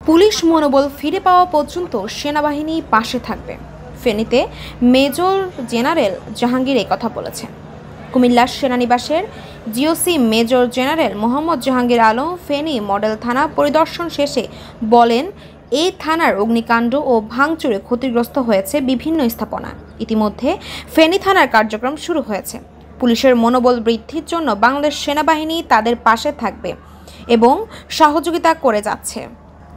Police মনোবল ফিরে পাওয়া পর্যন্ত সেনাবাহিনী পাশে থাকবে। ফেনীতে মেজর জেনারেল জাহাঙ্গীর এই কথা বলেছেন। কুমিল্লার সেনানিবাসের GOC major general Mohammad Jahangir Alam Feni model থানা পরিদর্শন শেষে বলেন, এই থানার অগ্নিকাণ্ড ও ভাঙচুরে ক্ষতিগ্রস্ত হয়েছে বিভিন্ন স্থাপনা। ইতিমধ্যে ফেনী থানার কার্যক্রম শুরু হয়েছে। পুলিশের মনোবল বৃদ্ধির জন্য বাংলাদেশ সেনাবাহিনী তাদের পাশে থাকবে এবং সহযোগিতা করে যাচ্ছে।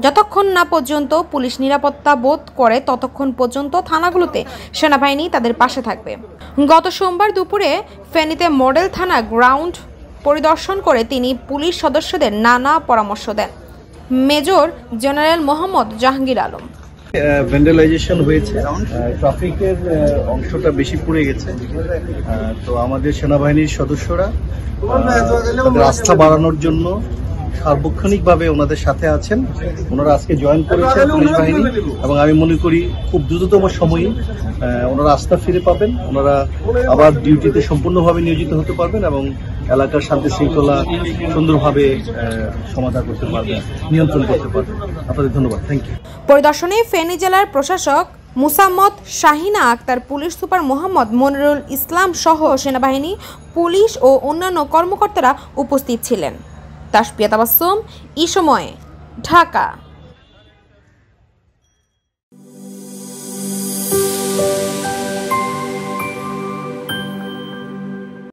যতক্ষণ না পর্যন্ত পুলিশ নিরাপত্তা বোধ করে ততক্ষণ পর্যন্ত থানাগুলোতে সেনাবাহিনী তাদের পাশে থাকবে। গত সোমবার দুপুরে ফেনীতে মডেল থানা গ্রাউন্ড পরিদর্শন করে তিনি পুলিশ সদস্যদের নানা পরামর্শ দেন। মেজর জেনারেল মোহাম্মদ জাহাঙ্গীর আলম ভ্যান্ডালাইজেশন হয়েছে, ট্রাফিকের অংশটা বেশি পড়ে গেছে। তো আমাদের সেনাবাহিনীর সদস্যরা তাদের আস্থা বাড়ানোর জন্য সার্বক্ষণিকভাবে ওনাদের সাথে আছেন। ওনারা আজকে জয়েন করেছেন পুলিশ বাহিনী এবং আমি মনে করি খুব দ্রুততম সময়ে ওনারা আস্থা ফিরে পাবেন। ওনারা আবার ডিউটিতে সম্পূর্ণভাবে নিয়োজিত হতে পারবেন এবং এলাকার শান্তি শৃঙ্খলা সুন্দরভাবে সমাধান করতে পারবেন, নিয়ন্ত্রণ করতে পারবেন। আপনাদের ধন্যবাদ। Thank you. পরিদর্শনে ফেনী জেলার প্রশাসক মুসাম্মদ শাহিনা আক্তার, পুলিশ সুপার মোহাম্মদ মনিরুল ইসলাম সহ সেনাবাহিনী, পুলিশ ও অন্যান্য কর্মকর্তারা উপস্থিত ছিলেন। তাসপিয়া তাবাসসুম, এই সময়, ঢাকা।